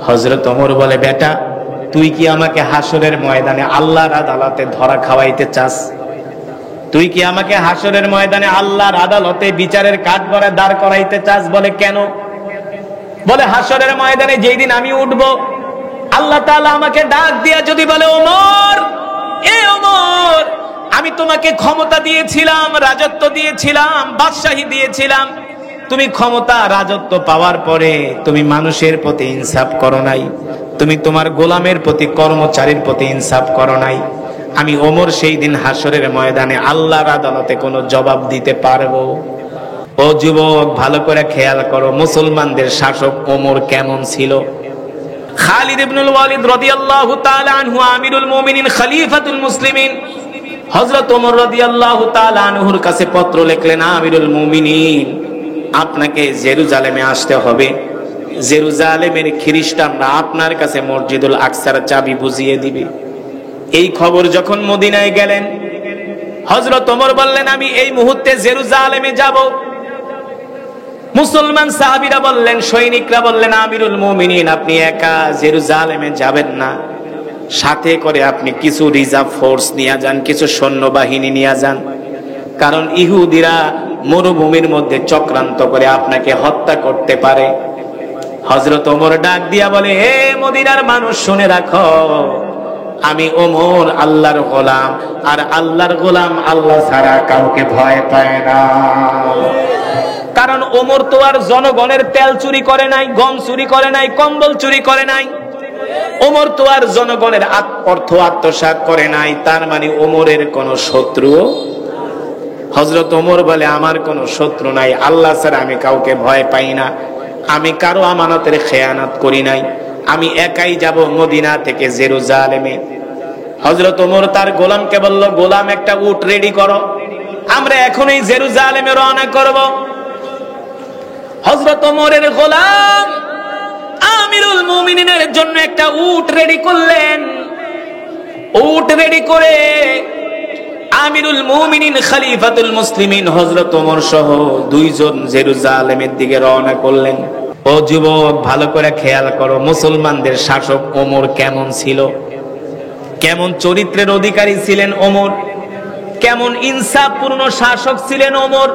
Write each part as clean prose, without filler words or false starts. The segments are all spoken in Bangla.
হযরত ওমর বলে, বেটা তুই কি আমাকে হাসরের ময়দানে আল্লাহর আদালতে ধরা খাওয়াইতে চাস? তুই কি আমাকে হাসরের ময়দানে আল্লাহর আদালতে বিচারের কাঠগড়ায় দাঁড় করাইতে চাস? বলে কেন? বলে হাসরের ময়দানে যেই দিন আমি উঠব, আল্লাহ তাআলা আমাকে ডাক দিয়া যদি বলে, ওমর, এ ওমর, আমি তোমাকে ক্ষমতা দিয়েছিলাম, রাজত্ব দিয়েছিলাম, বাদশাহী দিয়েছিলাম, তুমি ক্ষমতা রাজত্ব পাওয়ার পরে তুমি মানুষের প্রতি ইনসাফ করো নাই, তুমি তোমার গোলামের প্রতি, কর্মচারীর প্রতি ইনসাফ করো নাই। আমি ওমর সেই দিন হাসরের ময়দানে আল্লাহর আদালতে কোনো জবাব দিতে পারবো? ও যুবক, ভালো করে খেয়াল করো, মুসলমানদের শাসক ওমর কেমন ছিল। খালিদ ইবনুল ওয়ালিদ রাদিয়াল্লাহু তাআলা আনহু আমিরুল মুমিনিন, খলিফাতুল মুসলিমিন, হযরত ওমর রাদিয়াল্লাহু তাআলা আনহুর কাছে পত্র লিখলেন, আমিরুল মুমিনিন, আপনাকে জেরুজালেমে আসতে হবে। জেরুজালেমের খ্রিস্টানরা আপনার কাছে মসজিদুল আকসার চাবি বুঝিয়ে দিবে। এই খবর যখন মদিনায় গেলেন, হযরত ওমর বললেন, আমি এই মুহূর্তে জেরুজালেমে যাব। মুসলমান সাহাবীরা বললেন, সৈনিকরা বললেন, আমিরুল মুমিনিন, আপনি একা জেরুজালেমে যাবেন না, সাথে করে আপনি কিছু রিজার্ভ ফোর্স নিয়ে যান, কিছু সৈন্যবাহিনী নিয়ে যান, কারণ ইহুদিরা মরুভূমির মধ্যে চক্রান্ত করে আপনাকে হত্যা করতে পারে। হযরত ওমর ডাক দিয়া বলে, হে মদিনার মানুষ, শুনে রাখো, আমি ওমর আল্লাহর গোলাম, আর আল্লাহর গোলাম আল্লাহ ছাড়া কাউকে ভয় পায় না। কারণ ওমর তো আর জনগণের তেল চুরি করে নাই, গম চুরি করে নাই, কম্বল চুরি করে নাই। ওমর তো আর জনগণের অর্থ আত্মসাৎ করে নাই। তার মানে ওমরের কোনো শত্রু। হযরত ওমর বলে, আমার কোনো শত্রু নাই, আল্লাহ ছাড়া আমি কাউকে ভয় পাই না, আমি কারো আমানতের খেয়ানত করি নাই, আমি একাই যাব মদিনা থেকে জেরুজালেমে। হযরত ওমর তার গোলামকে বলল, গোলাম, একটা উট রেডি করো, আমরা এখনই জেরুজালেমে রওনা করব। হযরত ওমরের গোলাম আমিরুল মুমিনিনের জন্য একটা উট রেডি করলেন। উট রেডি করে আমিরুল মুমিনিন, খলিফাতুল মুসলিমিন হযরত ওমর সহ দুইজন জেরুজালেমের দিকে রওনা করলেন। ও যুবক, ভালো করে খেয়াল করো, মুসলমানদের শাসক ওমর কেমন ছিল, কেমন চরিত্রের অধিকারী ছিলেন ওমর, কেমন ইনসাফপূর্ণ শাসক ছিলেন ওমর।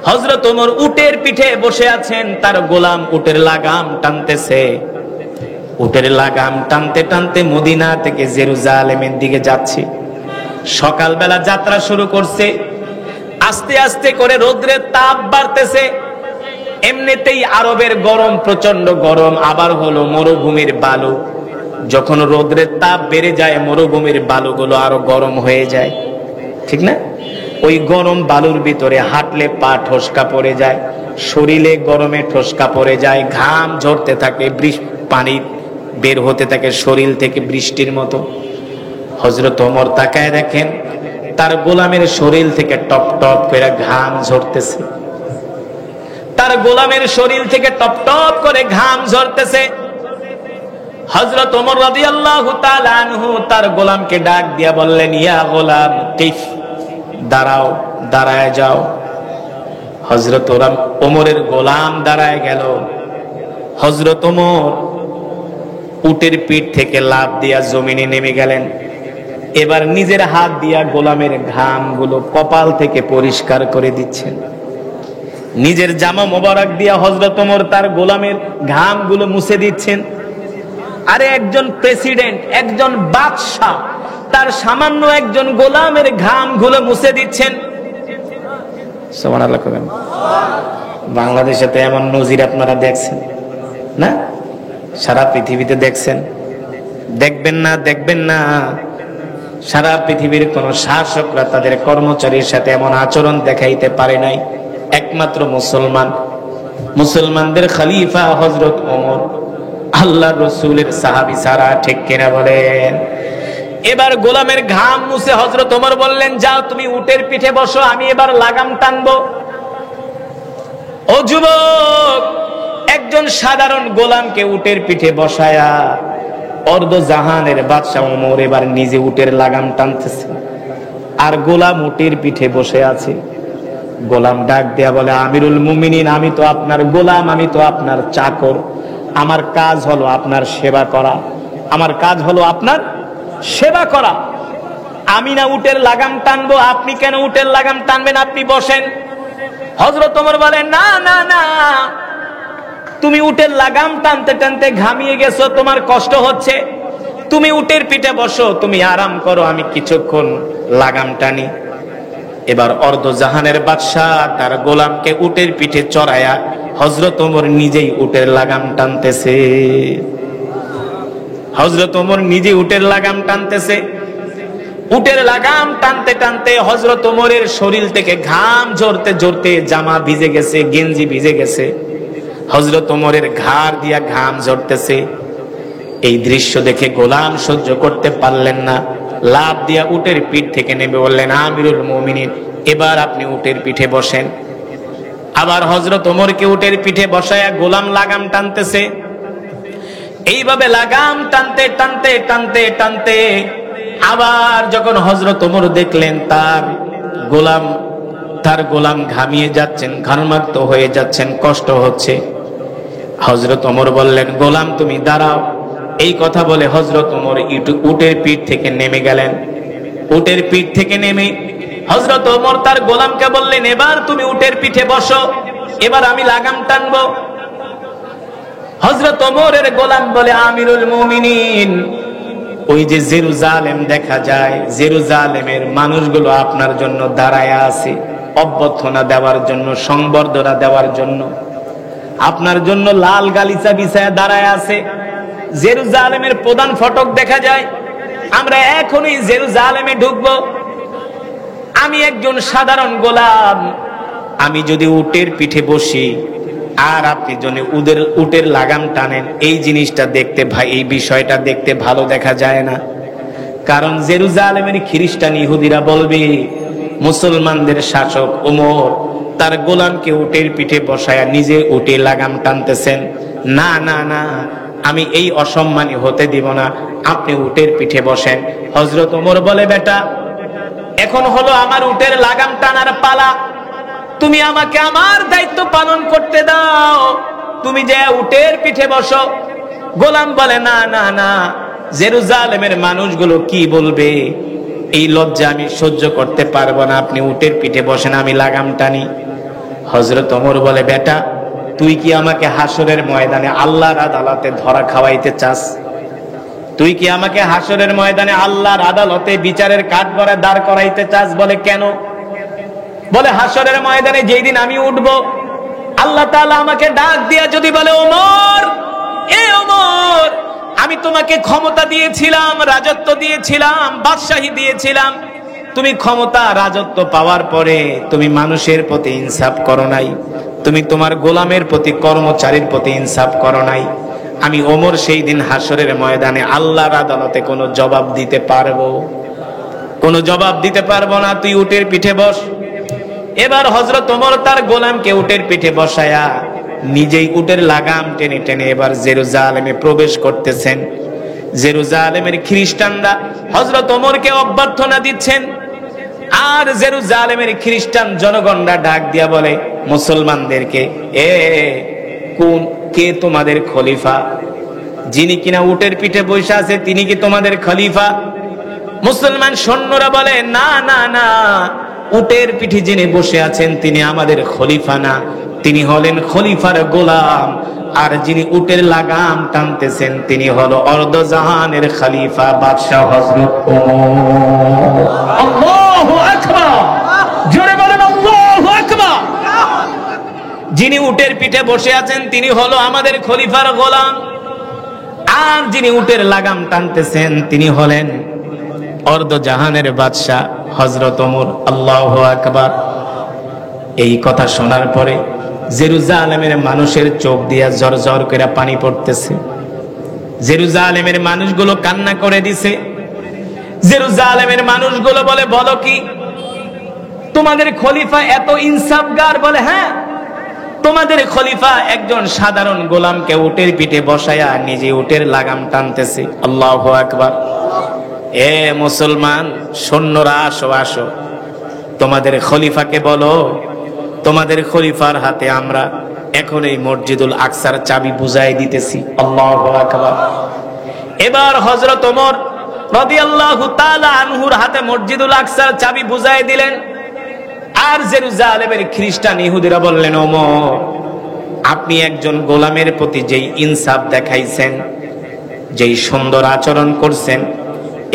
হযরত ওমর উটের পিঠে বসে আছেন, তার গোলাম উটের লাগাম টানতেছে। উটের লাগাম টানতে টানতে মদিনা থেকে জেরুজালেমের দিকে যাচ্ছে। সকালবেলা যাত্রা শুরু করছে, আস্তে আস্তে করে রোদ্রের তাপ বাড়তেছে। এমনিতেই আরবের গরম, প্রচন্ড গরম, আবার হলো মরুভূমির বালু। যখন রোদ্রের তাপ বেড়ে যায়, মরুভূমির বালুগুলো আরো গরম হয়ে যায়, ঠিক না? ওই গরম বালুর ভিতরে হাঁটলে পা ঠসকা পড়ে যায়, শরীরে গরমে ঠসকা পড়ে যায়, ঘাম ঝরতে থাকে, পানি বের হতে থাকে শরীর থেকে বৃষ্টির মতো। হযরত ওমর তাকায় দেখেন, তার গোলামের শরীর থেকে টপ টপ করে ঘাম ঝরতেছে, তার গোলামের শরীর থেকে টপ টপ করে ঘাম ঝরতেছে। হযরত ওমর রাদিয়াল্লাহু তাআলা আনহু তার গোলামকে ডাক দিয়া বললেন, ইয়া গোলাম কিফ, দাঁড়াও, দাঁড়ায় যাও। হযরত ওমরের গোলাম দাঁড়ায় গেল। হযরত ওমর উটের পিঠ থেকে লাফ দিয়া জমিনে নেমে গেলেন। এবার নিজের হাত দিয়া গোলামের ঘামগুলো কপাল থেকে পরিষ্কার করে দিচ্ছেন। নিজের জামা মোবারক দিয়া হযরত ওমর তার গোলামের ঘামগুলো মুছে দিচ্ছেন। আরে একজন প্রেসিডেন্ট, একজন বাদশা তার সামান্য একজন গোলামের ঘামগুলো মুছে দিচ্ছেন। সুবহানাল্লাহ করেন। বাংলাদেশে তো এমন নজির আপনারা দেখছেন না? সারা পৃথিবীতে দেখছেন, দেখবেন না, দেখবেন না। সারা পৃথিবীর কোন শাসকরা তাদের কর্মচারীর সাথে এমন আচরণ দেখাইতে পারে নাই, একমাত্র মুসলমান। মুসলমানদের খলিফা হযরত ওমর, আল্লাহর রাসূলের সাহাবী ছাড়া, ঠিক কিনা বলেন? এবার গোলামের ঘাম মুছে হযরত ওমর বললেন, যাও তুমি উটের পিঠে বসো, আমি এবার লাগাম টানবো। ও যুবক, একজন সাধারণ গোলামকে উটের পিঠে বসায়া অর্ধ জাহানের বাদশা ওমর এবার নিজে উটের লাগাম টানতেছে, আর গোলাম উটের পিঠে বসে আছে। গোলাম ডাক দেয়া বলে, আমিরুল মুমিনিন, আমি তো আপনার গোলাম, আমি তো আপনার চাকর, আমার কাজ হলো আপনার সেবা করা, আমার কাজ হলো আপনার সেবা করা। আমি না উটের লাগাম টানবো, আপনি কেন উটের লাগাম টানবেন? আপনি বসেন। হযরত ওমর বলেন, না না না, তুমি উটের লাগাম টানতে টানতে ঘামিয়ে গেছো, তোমার কষ্ট হচ্ছে, তুমি উটের পিঠে বসো, তুমি আরাম করো, আমি কিছুক্ষণ লাগাম টানি। এবার অর্ধ জাহানের বাদশাহ তার গোলামকে উটের পিঠে চড়ায়া হযরত ওমর নিজেই উটের লাগাম টানতেছে। হযরত ওমর নিজে উটের লাগাম টানতেছে। উটের লাগাম টানতে টানতে হযরত ওমরের শরীর থেকে ঘাম ঝরতে ঝরতে জামা ভিজে গেছে, গেঞ্জি ভিজে গেছে, হযরত ওমরের ঘাড় দিয়া ঘাম ঝরতেছে। এই দৃশ্য দেখে গোলাম সহ্য করতে পারলেন না, লাফ দিয়া উটের পিঠ থেকে নেমে বললেন, আমিরুল মুমিনিন, এবার আপনি উটের পিঠে বসেন। আবার হযরত ওমরকে উটের পিঠে বসায়া গোলাম লাগাম টানতেছে। এইভাবে লাগাম টানতে টানতে টানতে টানতে আবার যখন হযরত ওমর দেখলেন তার গোলাম ঘামিয়ে যাচ্ছেন, ঘর্মাক্ত হয়ে যাচ্ছেন, কষ্ট হচ্ছে, হযরত ওমর বললেন, গোলাম তুমি দাঁড়াও। এই কথা বলে হযরত ওমর উটের পিঠ থেকে নেমে গেলেন। উটের পিঠ থেকে নেমে হযরত ওমর তার গোলামকে বললেন, এবার তুমি উটের পিঠে বসো, এবার আমি লাগাম টানবো। হযরত ওমরের গোলাম বলে, আমিরুল মুমিনিন, ওই যে জেরুজালেম দেখা যায়, জেরুজালেমের মানুষগুলো আপনার জন্য দাঁড়ায়া আছে, অভ্যর্থনা দেওয়ার জন্য, সংবর্ধনা দেওয়ার জন্য, আপনার জন্য লাল গালিচা বিছায়া দাঁড়ায় আছে। জেরুজালেমের প্রধান ফটক দেখা যায়। আমরা এখনই জেরুজালেমে ঢুকবো। আমি একজন সাধারণ গোলাম, আমি যদি উটের পিঠে বসি আর আপনি যদি উটের লাগাম টানেন, এই জিনিসটা দেখতে এই বিষয়টা দেখতে ভালো দেখা যায় না। কারণ জেরুজালেমের খ্রিস্টান ইহুদিরা বলবে, মুসলমানদের শাসক ওমর তার গোলামকে উটের পিঠে বসায়া নিজে উটে লাগাম টানতেছেন। না না না, আমি এই অসম্মানী হতে দিব না, আপনি উটের পিঠে বসেন। হযরত ওমর বলে, বেটা, এখন হলো আমার উটের লাগাম টানার পালা, তুমি আমাকে আমার দায়িত্ব পালন করতে দাও, তুমি যে উটের পিঠে বসো। গোলাম বলে, না না না, জেরুজালেমের মানুষগুলো কি বলবে, এই লজ্জা আমি সহ্য করতে পারবো না, আপনি উটের পিঠে বসেন, আমি লাগাম টানি। হযরত ওমর বলে, বেটা, তুই কি আমাকে হাসরের ময়দানে আল্লাহর আদালতে ধরা খাওয়াইতে চাস? তুই কি আমাকে হাসরের ময়দানে আল্লাহর আদালতে বিচারের কাঠগড়ায় দাঁড় করাইতে চাস? বলে, কেন? বলে, হাসরের ময়দানে যেই দিন আমি উঠব, আল্লাহ তাআলা আমাকে ডাক দিয়া যদি বলে, ওমর, এ ওমর, আমি তোমাকে ক্ষমতা দিয়েছিলাম, রাজত্ব দিয়েছিলাম, বাদশাহী দিয়েছিলাম, তুমি ক্ষমতা রাজত্ব পাওয়ার পরে তুমি মানুষের প্রতি ইনসাফ করো নাই, তুমি তোমার গোলামের প্রতি, কর্মচারীর প্রতি ইনসাফ করো নাই। আমি ওমর সেই দিন হাসরের ময়দানে আল্লাহর আদালতে কোনো জবাব দিতে পারবো? কোনো জবাব দিতে পারবো না, তুই উটের পিঠে বস। এবার হযরত ওমর তার গোলামকে উটের পিঠে বসায়া নিজেই উটের লাগাম টেনে টেনে এবার জেরুজালেমে প্রবেশ করতেছেন। জেরুজালেমের খ্রিস্টানরা হযরত ওমরকে অভ্যর্থনা দিচ্ছেন, আর জেরুজালেমের খ্রিস্টান জনগণরা ডাক দিয়া বলে মুসলমানদেরকে, কে তোমাদের খলিফা? যিনি কিনা উটের পিঠে বসে আছে তিনি কি তোমাদের খলিফা? মুসলমান সৈন্যরা বলে, না না না, উটের পিঠে যিনি বসে আছেন তিনি আমাদের খলিফা না, তিনি হলেন খলিফার গোলাম, আর যিনি উটের লাগাম টানতেছেন তিনি হলো অর্ধজাহানের খলিফা বাদশাহ হযরত ওমর। আল্লাহু আকবার, জোরে বলেন আল্লাহু আকবার। যিনি উটের পিঠে বসে আছেন তিনি হলো আমাদের খলিফার গোলাম, আর যিনি উটের লাগাম টানতেছেন তিনি হলেন অর্ধজাহানের বাদশাহ হযরত ওমর। আল্লাহু আকবার। এই কথা শোনার পরে জেরুজালেমের মানুষের চোখ দিয়া ঝরঝর করে পানি পড়তেছে। জেরুজালেমের মানুষগুলো কান্না করে দিছে। জেরুজালেমের মানুষগুলো বলে, বলো কি তোমাদের খলিফা এত ইনসাফগার? বলে, হ্যাঁ, তোমাদের খলিফা একজন সাধারণ গোলামকে উটের পিঠে বসায়া নিজে উটের লাগাম টানতেছে। আল্লাহু আকবার। এ মুসলমান সৈন্যরা, আসো আসো, তোমাদের খলিফাকে বলো, তোমাদের খলিফার হাতে আমরা এখন এই মসজিদুল আকসার চাবি বুঝাই দিতেছি। আল্লাহু আকবার। এবার হযরত ওমর রাদিয়াল্লাহু তাআলা আনহুর হাতে মসজিদুল আকসার চাবি বুঝাই দিলেন। আর জেরুজালেমের খ্রিস্টান ইহুদিরা বললেন, ওমর, আপনি একজন গোলামের প্রতি যেই ইনসাফ দেখাইছেন, যেই সুন্দর আচরণ করছেন,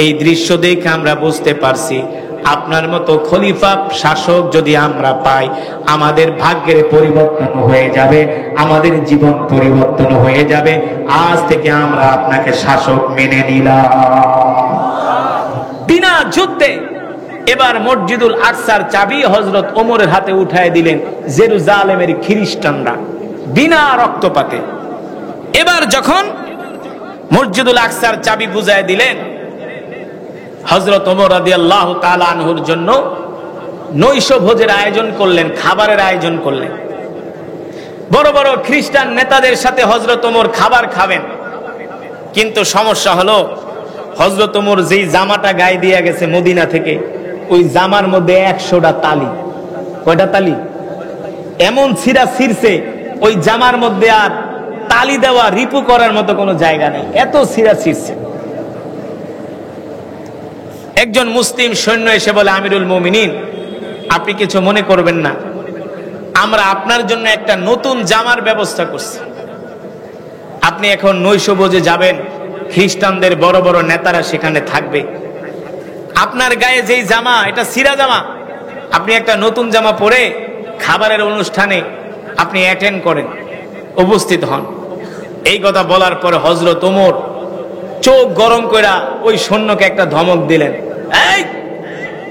এই দৃশ্য দেখে আমরা বুঝতে পারছি আপনার মতো খলিফা শাসক যদি আমরা পাই, আমাদের ভাগ্যের পরিবর্তন হয়ে যাবে, আমাদের জীবন পরিবর্তন হয়ে যাবে। আজ থেকে আমরা আপনাকে শাসক মেনে নিলাম। বিনা যুদ্ধে এবার মসজিদুল আকসার চাবি হযরত ওমরের হাতে উঠায় দিলেন জেরুজালেমের খ্রিস্টানরা, বিনা রক্তপাতে। এবার যখন মসজিদুল আকসার চাবি বুঝায় দিলেন, হযরত ওমর রাদিয়াল্লাহু তাআলা আনহুর জন্য নৈশ ভোজের আয়োজন করলেন, খাবারের আয়োজন করলেন। বড় বড় খ্রিস্টান নেতাদের সাথে হযরত ওমর খাবার খাবেন। কিন্তু সমস্যা হলো, হযরত ওমর যেই জামাটা গায়ে দিয়ে গেছে মদিনা থেকে, ওই জামার মধ্যে 100টা তালি। কয়টা তালি? এমন ছিঁড়া ছিঁড়ছে, ওই জামার মধ্যে আর তালি দেওয়া, রিপু করার মতো কোনো জায়গা নেই, এত ছিঁড়া ছিঁড়ছে। একজন মুসলিম সৈন্য এসে বলে, আমিরুল মুমিনিন, আপনি কিছু মনে করবেন না, আমরা আপনার জন্য একটা নতুন জামার ব্যবস্থা করছি। আপনি এখন নৈশভোজে যাবেন, খ্রিস্টানদের বড় বড় নেতারা সেখানে থাকবে। আপনার গায়ে যেই জামা, এটা ছিঁড়া জামা, আপনি একটা নতুন জামা পরে খাবারের অনুষ্ঠানে আপনি অ্যাটেন্ড করেন, উপস্থিত হন। এই কথা বলার পরে হযরত ওমর চোখ গরম কইরা ওই সৈন্যকে একটা ধমক দিলেন, এই,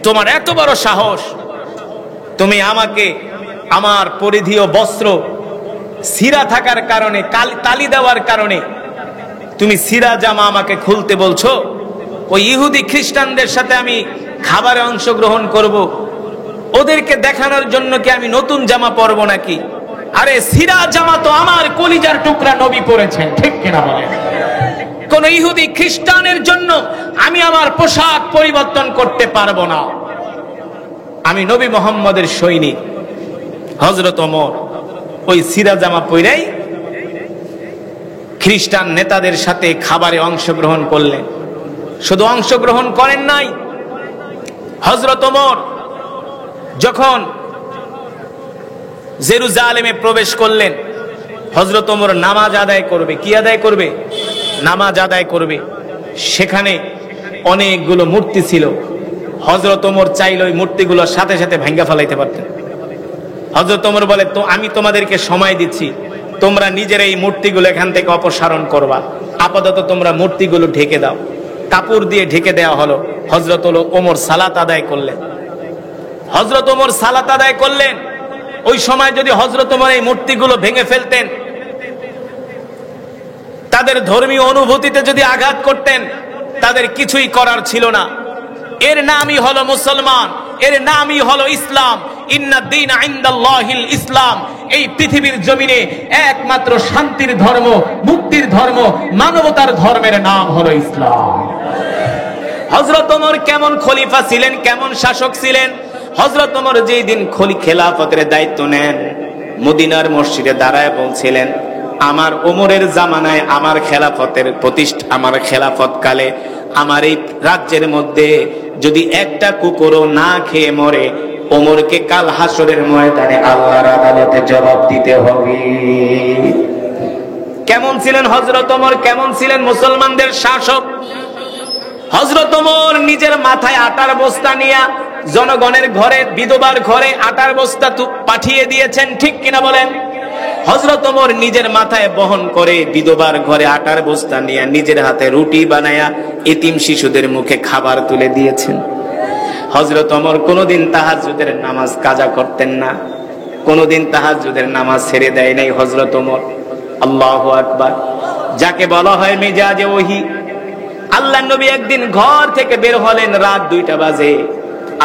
তোমার এত বড় সাহস, তুমি আমাকে আমার পরিধেয় বস্ত্র ছিঁড়া থাকার কারণে, তালি দেওয়ার কারণে তুমি ছিঁড়া জামা আমাকে খুলতে বলছো? ওই ইহুদি খ্রিস্টানদের সাথে আমি খাবারে অংশগ্রহণ করব, ওদেরকে দেখানোর জন্য কি আমি নতুন জামা পরবো নাকি? আরে ছিঁড়া জামা তো আমার কলিজার টুকরা নবী পরেছেন, ঠিক কিনা বলেন? কোন ইহুদি খ্রিস্টানের জন্য আমি আমার পোশাক পরিবর্তন করতে পারবো না। আমি নবী মুহাম্মদের সৈনিক। হযরত ওমর ওই ছিঁড়া জামা পরেই খ্রিস্টান নেতাদের সাথে খাবারে অংশগ্রহণ করলেন। শুধু অংশগ্রহণ করেন নাই, হযরত ওমর যখন জেরুজালেমে প্রবেশ করলেন, হযরত ওমর নামাজ আদায় করবে। কি আদায় করবে? নামাজ আদায় করবে। সেখানে অনেকগুলো মূর্তি ছিল। হযরত ওমর চাইলে ওই মূর্তিগুলোর সাথে সাথে ভেঙ্গে ফেলাইতে পারতেন। হযরত ওমর বলে, তো আমি তোমাদেরকে সময় দিচ্ছি, তোমরা নিজের এই মূর্তিগুলো এখান থেকে অপসারণ করবা, আপাতত তোমরা মূর্তিগুলো ঢেকে দাও। কাপড় দিয়ে ঢেকে দেওয়া হলো। হযরত ওমর সালাত আদায় করলেন। হযরত ওমর সালাত আদায় করলেন। ওই সময় যদি হযরত ওমর এই মূর্তিগুলো ভেঙে ফেলতেন, তাদের ধর্মীয় অনুভূতিতে যদি আঘাত করতেন, তাদের কিছুই করার ছিল না। এর নামই হলো মুসলমান, এর নামই হলো ইসলাম। ইন্নাদ-দীনা ইনদাল্লাহিল ইসলাম। এই পৃথিবীর জমিনে একমাত্র শান্তির ধর্ম, মুক্তির ধর্ম, মানবতার ধর্মের নাম হলো ইসলাম। হযরত ওমর কেমন খলিফা ছিলেন, কেমন শাসক ছিলেন? হযরত ওমর যেই দিন খেলাফতের দায়িত্ব নেন, মদিনার মসজিদে দাঁড়ায় বলছিলেন, আমার ওমরের জামানায় আমার খেলাফতের প্রতিষ্ঠা, আমার খেলাফত কালে আমার এই রাজ্যের মধ্যে যদি একটা কুকুরও না খেয়ে মরে, ওমরকে কাল হাসরের ময়দানে আল্লাহর আদালতে জবাব দিতে হবে। কেমন ছিলেন হযরত ওমর? কেমন ছিলেন মুসলমানদের শাসক? হযরত ওমর নিজের মাথায় আটার বস্তা নিয়ে জনগণের ঘরে, বিধবার ঘরে আটার বস্তা পাঠিয়ে দিয়েছেন, ঠিক কিনা বলেন? হযরত ওমর নিজের মাথায় বহন করে বিধবার ঘরে আটার বস্তা নিয়ে নিজের হাতে রুটি বানায়া এতিম শিশুদের মুখে খাবার তুলে দিয়েছেন। হযরত ওমর কোনোদিন তাহাজ্জুদের নামাজ কাজা করতেন না, কোনোদিন তাহাজ্জুদের নামাজ ছেড়ে দেয় নাই হযরত ওমর। আল্লাহু আকবার। যাকে বলা হয় মিজাজে ওহী। আল্লাহর নবী একদিন ঘর থেকে বের হলেন, রাত 2টা বাজে।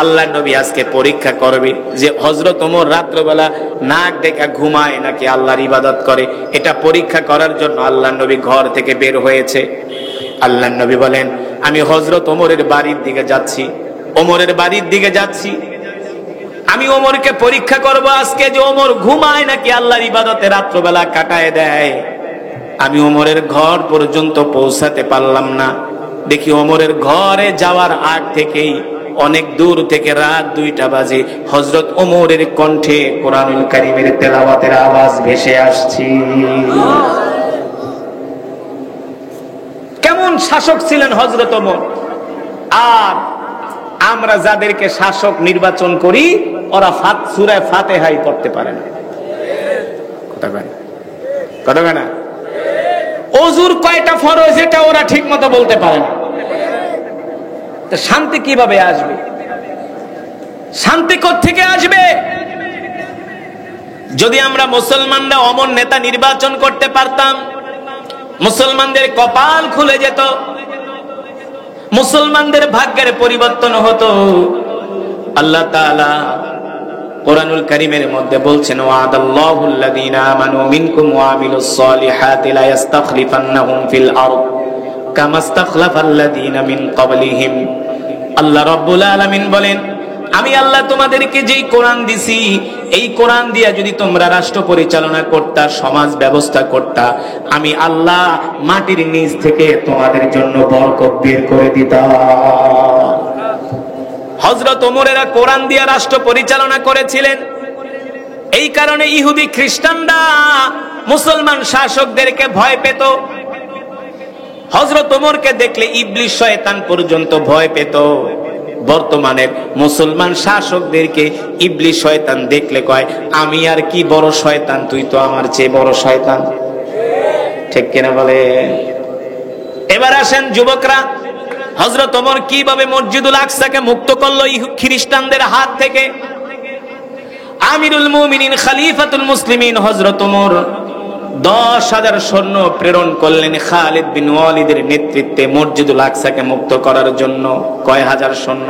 আল্লাহর নবী আজকে পরীক্ষা করবে যে হযরত ওমর রাত্রবেলা নাক ডেকে ঘুমায় নাকি আল্লাহর ইবাদত করে। এটা পরীক্ষা করার জন্য আল্লাহর নবী ঘর থেকে বের হয়েছে। আল্লাহর নবী বলেন, আমি হযরত ওমরের বাড়ির দিকে যাচ্ছি, ওমরের বাড়ির দিকে যাচ্ছি। আমি ওমরকে পরীক্ষা করব আজকে যে ওমর ঘুমায় নাকি আল্লাহর ইবাদতে রাত্রবেলা কাটায় দেয়। আমি ওমরের ঘর পর্যন্ত পৌঁছাতে পারলাম না। দেখি ওমরের ঘরে যাওয়ার আগ থেকেই অনেক দূর থেকে রাত 2টা বাজে হযরত ওমরের কণ্ঠে কোরআনুল কারীমের তেলাওয়াতের আওয়াজ ভেসে আসছে। কেমন শাসক ছিলেন হযরত ওমর। আর আমরা যাদেরকে শাসক নির্বাচন করি ওরা সূরা ফাতিহাই পড়তে পারে না। কথা বলে না। ওযুর কয়টা ফরজ এটা ওরা ঠিক মতো বলতে পারে না। তো শান্তি কিভাবে আসবে? শান্তি কোত্থেকে আসবে? যদি আমরা মুসলমানরা অমর নেতা নির্বাচন করতে পারতাম, মুসলমানদের কপাল খুলে যেত, মুসলমানদের ভাগ্যের পরিবর্তন হতো। আল্লাহ তাআলা কোরআনুল কারীমের মধ্যে বলছেন, ওয়াদাল্লাহুল লাযীনা আমানু মিনকুম ওয়া আমিলুস সালিহাতি লা ইস্তাখলিফান্নাহুম ফিল আরদ কামা ইস্তাখলাফাল লাযীনা মিন ক্বাবলিহিম। আল্লাহ রাব্বুল আলামিন বলেন, আমি আল্লাহ তোমাদেরকে যেই কোরআন দিছি, এই কোরআন দিয়া যদি তোমরা রাষ্ট্র পরিচালনা করতা, সমাজ ব্যবস্থা করতা, আমি আল্লাহ মাটির নিচ থেকে তোমাদের জন্য বরকত বের করে দিতাম। হযরত ওমরেরা কোরআন দিয়া রাষ্ট্র পরিচালনা করেছিলেন। এই কারণে ইহুদি খ্রিস্টানরা মুসলমান শাসকদেরকে ভয় পেত। হযরত ওমরকে দেখলে ইবলিস শয়তান পর্যন্ত ভয় পেত। বর্তমানের মুসলমান শাসকদেরকে ইবলিস শয়তান দেখলে কয়, আমি আর কি বড় শয়তান, তুই তো আমার চেয়ে বড় শয়তান। ঠিক কিনা বলে? এবার আসেন যুবকরা, হযরত ওমর কিভাবে মসজিদুল আকসাকে মুক্ত করলো খ্রিস্টানদের হাত থেকে। আমিরুল মুমিনিন খলিফাতুল মুসলিমিন হযরত ওমর 10,000 সৈন্য প্রেরণ করলেন খালিদ বিন ওয়ালিদের নেতৃত্বে মসজিদুল আকসাকে মুক্ত করার জন্য। কয় হাজার সৈন্য?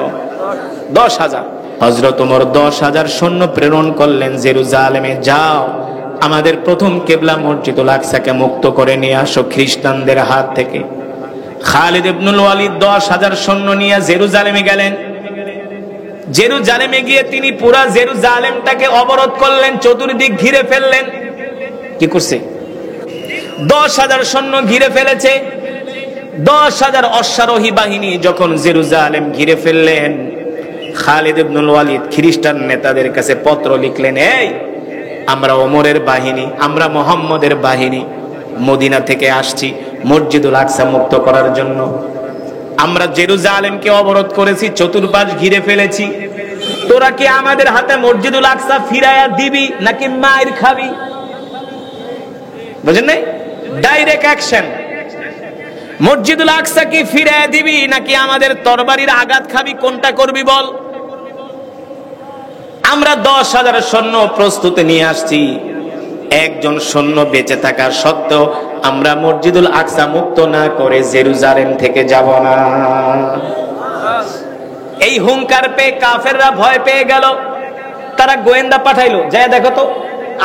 10,000। হযরত ওমর 10,000 সৈন্য প্রেরণ করলেন জেরুজালেমে, যাও আমাদের প্রথম কিবলা মসজিদুল আকসাকে মুক্ত করে নিয়ে আসো খ্রিস্টানদের হাত থেকে। খালিদ ইবনুল ওয়ালিদ 10,000 সৈন্য নিয়ে জেরুজালেমে গেলেন। জেরুজালেমে গিয়ে তিনি পুরা জেরুজালেমটাকে অবরোধ করলেন, চতুর্দিক ঘিরে ফেললেন। কি করছে? 10,000 সৈন্য ঘিরে ফেলেছে। 10,000 অশ্বারোহী বাহিনী যখন জেরুজালেম ঘিরে ফেললেন, খালিদ ইবনুল ওয়ালিদ খ্রিস্টান নেতাদের কাছে পত্র লিখলেন, এই আমরা ওমরের বাহিনী, আমরা মুহাম্মদের বাহিনী মদিনা থেকে আসছি মসজিদুল আকসা মুক্ত করার জন্য। আমরা জেরুজালেমকে অবরোধ করেছি, চতুর্পাশ ঘিরে ফেলেছি। তোরা কি আমাদের হাতে মসজিদুল আকসা ফিরাইয়া দিবি নাকি মাইর খাবি? বুঝেন নাই? Direct action. মসজিদুল আকসা কি ফিরাইয়া দিবি নাকি আমাদের তরবারির আঘাত খাবি? কোনটা করবি বল? আমরা 10,000 সৈন্য প্রস্তুতি নিয়ে আসছি। একজন সৈন্য বেঁচে থাকা সত্ত্বেও আমরা মসজিদুল আকসা মুক্ত না করে জেরুজালেম থেকে যাব না। এই হুঙ্কার পেয়ে কাফেররা ভয় পেয়ে গেল। তারা গোয়েন্দা পাঠাইলো, যায় দেখো তো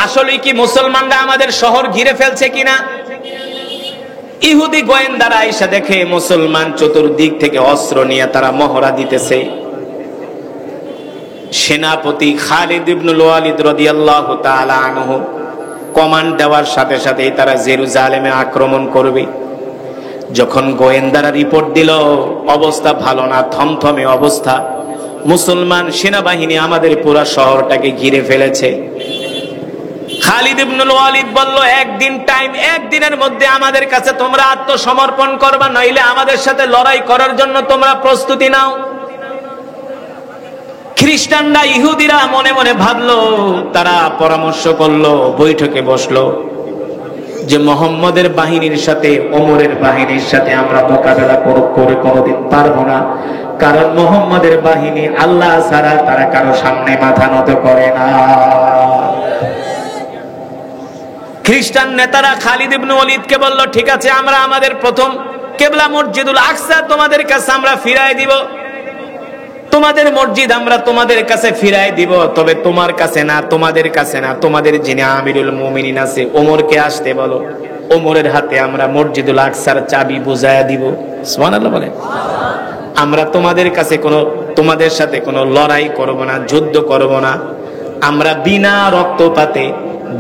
আসলে কি মুসলমানরা আমাদের শহর ঘিরে ফেলছে কিনা। ইহুদি গোয়েন্দারা এসে দেখে মুসলমান চতুর্দিক থেকে অস্ত্র নিয়ে তারা মহড়া দিতেছে। সেনাপতি খালিদ ইবনুল ওয়ালিদ রাদিয়াল্লাহু তাআলা আনহু কমান্ড দেওয়ার সাথে সাথেই তারা জেরুজালেমে আক্রমণ করবে। যখন গোয়েন্দারা রিপোর্ট দিল অবস্থা ভালো না, থমথমে অবস্থা, মুসলমান সেনাবাহিনী আমাদের পুরো শহরটাকে ঘিরে ফেলেছে। খালিদ ইবনুল ওয়ালিদ বলল, একদিন টাইম, একদিনের মধ্যে আমাদের কাছে তোমরা আত্মসমর্পণ করবা, নইলে আমাদের সাথে লড়াই করার জন্য তোমরা প্রস্তুতি নাও। খ্রিস্টানরা, ইহুদিরা মনে মনে ভাবলো, তারা পরামর্শ করলো, বৈঠকে বসলো যে মুহাম্মদের বাহিনীর সাথে ওমরের বাহিনীর সাথে আমরা মোকাবেলা করে কোনোদিন পারবো না, কারণ মুহাম্মদের বাহিনী আল্লাহ ছাড়া তারা কারো সামনে মাথা নত করে না। খ্রিস্টান নেতারা খালিদ ইবনুল ওয়ালিদকে বলল, ঠিক আছে, আমরা আমাদের প্রথম কিবলা মসজিদুল আকসা তোমাদের কাছে আমরা ফিরাই দিব, তোমাদের মসজিদ আমরা তোমাদের কাছে ফিরাই দিব, তবে তোমার কাছে না, তোমাদের কাছে না, তোমাদের যিনি আমিরুল মুমিনিন আছে ওমরকে আসতে বলো, ওমরের হাতে আমরা মসজিদুল আকসার চাবি বুঝায়া দিব। সুবহানাল্লাহ বলেন। আমরা তোমাদের কাছে কোনো তোমাদের সাথে কোনো লড়াই করব না, যুদ্ধ করব না। আমরা বিনা রক্তপাতে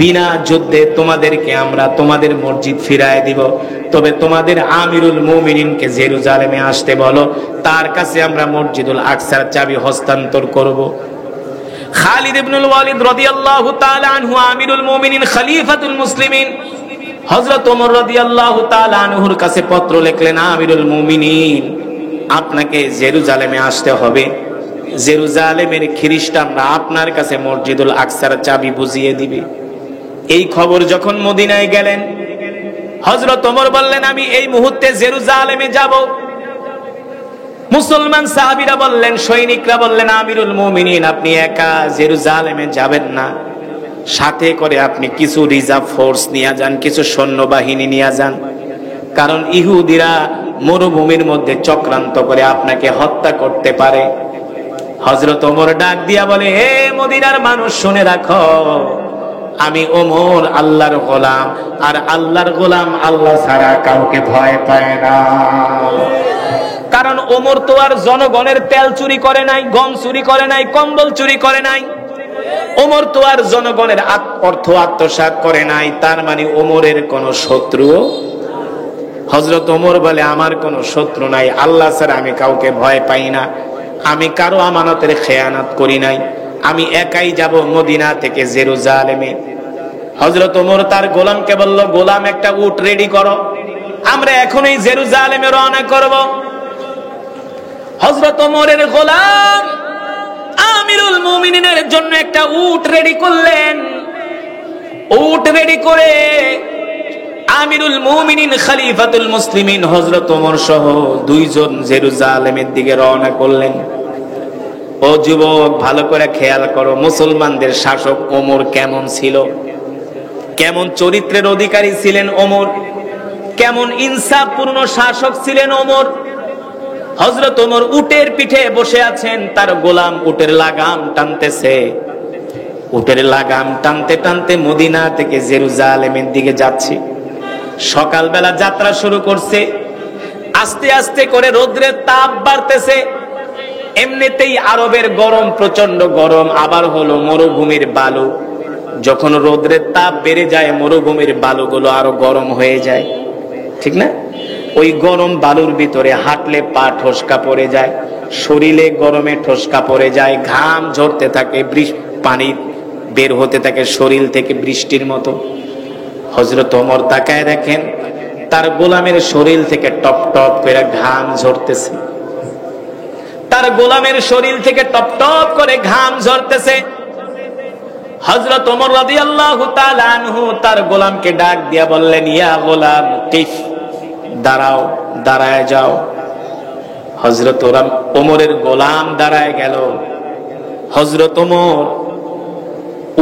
বিনা যুদ্ধে তোমাদেরকে আমরা তোমাদের মসজিদ ফিরায় দিব। তবে তোমাদের আমিরুল মুমিনিনকে জেরুজালেমে আসতে বলো, তার কাছে আমরা মসজিদুল আকসার চাবি হস্তান্তর করব। খালিদ ইবনুল ওয়ালিদ রাদিয়াল্লাহু তাআলা আনহু আমিরুল মুমিনিন খলিফাতুল মুসলিমিন হযরত ওমর রাদিয়াল্লাহু তাআলা আনহুর কাছে পত্র লিখলেন, আমিরুল মুমিনিন আপনাকে জেরুজালেমে আসতে হবে। জেরুজালেমের খ্রিস্টানরা আপনার কাছে মসজিদুল আকসার চাবি বুঝিয়ে দিবে। এই খবর যখন মদিনায় গেলেন, হযরত ওমর বললেন আমি এই মুহূর্তে জেরুজালেমে যাব। মুসলমান সাহাবীরা বললেন, সৈনিকরা বললেন, আমিরুল মুমিনিন আপনি একা জেরুজালেমে যাবেন না, সাথে করে আপনি কিছু রিজার্ভ ফোর্স নিয়ে যান, কিছু সৈন্যবাহিনী নিয়ে যান, কারণ ইহুদিরা মরুভূমির মধ্যে চক্রান্ত করে আপনাকে হত্যা করতে পারে। হযরত ওমর ডাক দিয়া বলে, হে মদিনার মানুষ শুনে রাখো, আমি ওমর আল্লাহর গোলাম, আর আল্লাহর গোলাম আল্লাহ ছাড়া কাউকে ভয় পায় না। কারণ ওমর তো আর জনগণের তেল চুরি করে নাই, গম চুরি করে নাই, কম্বল চুরি করে নাই। ওমর তো আর জনগণের অর্থ আত্মসাৎ করে নাই। তার মানে ওমরের কোনো শত্রু। হযরত ওমর বলে, আমার কোনো শত্রু নাই, আল্লাহ ছাড়া আমি কাউকে ভয় পাই না, আমি কারো আমানতের খেয়ানত করি নাই, আমি একাই যাব মদিনা থেকে জেরুজালেমে। হযরত ওমর তার গোলামকে বলল, গোলাম একটা উট রেডি করো, আমরা এখনই জেরুজালেমে রওনা করব। হযরত ওমরের গোলাম আমিরুল মুমিনিনের জন্য একটা উট রেডি করলেন। উট রেডি করে আমিরুল মুমিনিন খলিফাতুল মুসলিমিন হযরত ওমর সহ দুইজন জেরুজালেমের দিকে রওনা করলেন। ও যুবক, ভালো করে খেয়াল করো, মুসলমানদের শাসক ওমর কেমন ছিল, কেমন চরিত্রের অধিকারী ছিলেন ওমর, কেমন ইনসাফপূর্ণ শাসক ছিলেন ওমর। হযরত ওমর উটের পিঠে বসে আছেন, তার গোলাম উটের লাগাম টানতেছে। উটের লাগাম টানতে টানতে মদিনা থেকে জেরুজালেমের দিকে যাচ্ছে। সকালবেলা যাত্রা শুরু করছে, আস্তে আস্তে করে রোদ্রের তাপ বাড়তেছে। এমনিতেই আরবের গরম, প্রচন্ড গরম, আবার হলো মরুভূমির বালু। যখন রোদ্রের তাপ বেড়ে যায়, মরুভূমির বালুগুলো আরো গরম হয়ে যায়, ঠিক না? ওই গরম বালুর ভিতরে হাঁটলে পা ঠোসকা পড়ে যায়, শরীরে গরমে ঠোসকা পড়ে যায়, ঘাম ঝরতে থাকে, পানি বের হতে থাকে শরীর থেকে বৃষ্টির মতো। হযরত ওমর তাকায় দেখেন, তার গোলামের শরীর থেকে টপ টপ করে ঘাম ঝরতেছে, তার গোলামের শরীর থেকে টপ টপ করে ঘাম ঝরতেছে। হযরত ওমর রাদিয়াল্লাহু তাআলা আনহু তার গোলামকে ডাক দিয়া বললেন, ইয়া গোলাম কিফ, দাঁড়াও, দাঁড়ায় যাও। হযরত ওমরের গোলাম দাঁড়ায় গেল। হযরত ওমর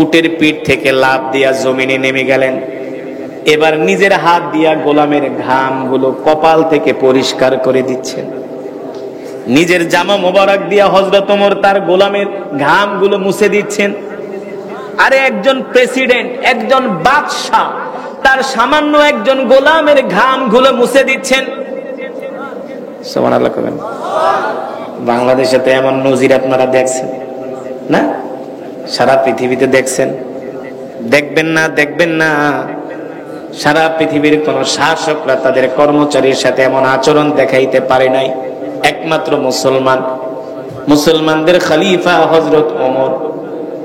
উটের পিঠ থেকে লাফ দিয়া জমিনে নেমে গেলেন। এবার নিজের হাত দিয়া গোলামের ঘামগুলো কপাল থেকে পরিষ্কার করে দিচ্ছেন। নিজের জামা মোবারক দিয়া হযরত ওমর তার গোলামের ঘামগুলো মুছে দিচ্ছেন। আরে একজন প্রেসিডেন্ট, একজন বাদশাহ তার সামান্য একজন গোলামের ঘামগুলো মুছে দিচ্ছেন। সুবহানাল্লাহ করেন। বাংলাদেশে তো এমন নজির আপনারা দেখছেন না? সারা পৃথিবীতে দেখছেন, দেখবেন না, দেখবেন না। সারা পৃথিবীর কোন শাসকরা তাদের কর্মচারীর সাথে এমন আচরণ দেখাইতে পারে নাই, একমাত্র মুসলমান। মুসলমানদের খলিফা হযরত ওমর,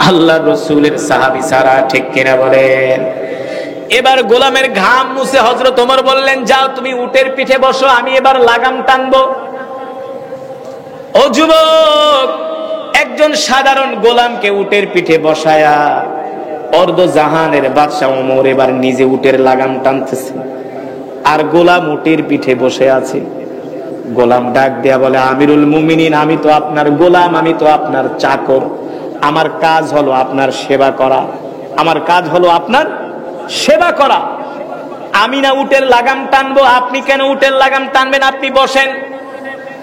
আল্লাহ রাসূলের সাহাবী ছাড়া, ঠিক কিনা বলেন? এবার গোলামের ঘাম মুছে হযরত ওমর বললেন, যাও তুমি উটের পিঠে বসো, আমি এবার লাগাম টানবো। ও যুবক, একজন সাধারণ গোলামকে উটের পিঠে বসায়া অর্ধ জাহানের বাদশা ওমর এবার নিজে উটের লাগাম টানতেছে, আর গোলাম উটের পিঠে বসে আছে। গোলাম ডাক দেয়া বলে, আমিরুল মুমিনিন, আমি তো আপনার গোলাম, আমি তো আপনার চাকর, আমার কাজ হলো আপনার সেবা করা, আমার কাজ হলো আপনার সেবা করা। আমি না উটের লাগাম টানবো, আপনি কেন উটের লাগাম টানবেন? আপনি বসেন।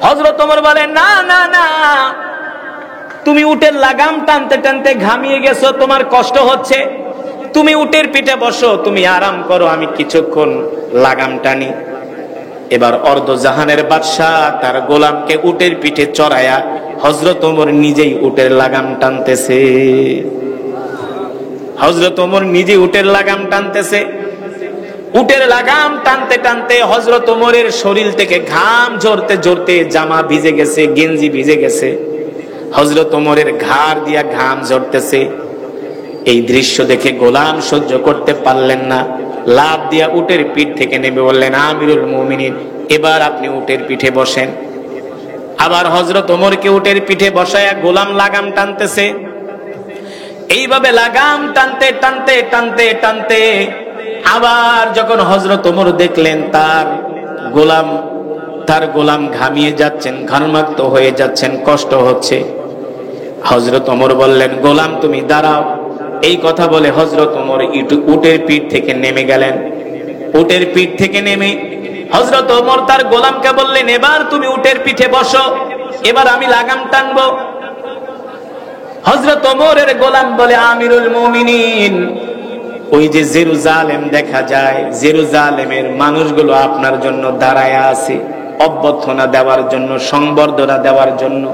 হযরত ওমর বলেন, না না না, তুমি উটের লাগাম টানতে টানতে ঘামিয়ে গেছো, তোমার কষ্ট হচ্ছে, তুমি উটের পিঠে বসো, তুমি আরাম করো, আমি কিছুক্ষণ লাগাম টানি। এবার অর্ধ জাহানের বাদশা তার গোলামকে উটের পিঠে চড়ায়া হযরত ওমর নিজেই উটের লাগাম টানতেছে। হযরত ওমর নিজেই উটের লাগাম টানতেছে। উটের লাগাম টানতে টানতে হযরত ওমরের শরীর থেকে ঘাম ঝরতে ঝরতে জামা ভিজে গেছে, গেঞ্জি ভিজে গেছে। হযরত ওমরের ঘাড় দিয়া ঘাম ঝরতেছে। এই দৃশ্য দেখে গোলাম সহ্য করতে পারলেন না, লাফ দিয়া উটের পিঠ থেকে নেমে বললেন, আমিরুল মুমিনিন, এবার আপনি উটের পিঠে বসেন। আবার হযরত ওমরকে উটের পিঠে বসায়া গোলাম লাগাম টানতেছে। এইভাবে লাগাম টানতে টানতে টানতে টানতে আবার যখন হযরত ওমর দেখলেন তার গোলাম ঘামিয়ে যাচ্ছেন, ঘর্মাক্ত হয়ে যাচ্ছেন, কষ্ট হচ্ছে, হযরত ওমর বললেন, গোলাম তুমি দাঁড়াও। এই কথা বলে হযরত ওমর উটের পিঠ থেকে নেমে গেলেন। উটের পিঠ থেকে নেমে হযরত ওমর তার গোলামকে বললেন, এবার তুমি উটের পিঠে বসো, এবার আমি লাগাম টানবো। হযরত ওমরের গোলাম বলে, আমিরুল মুমিনিন, ওই যে জেরুজালেম দেখা যায়, জেরুজালেমের মানুষগুলো আপনার জন্য দাঁড়ায় আছে, অভ্যর্থনা দেওয়ার জন্য, সংবর্ধনা দেওয়ার জন্য,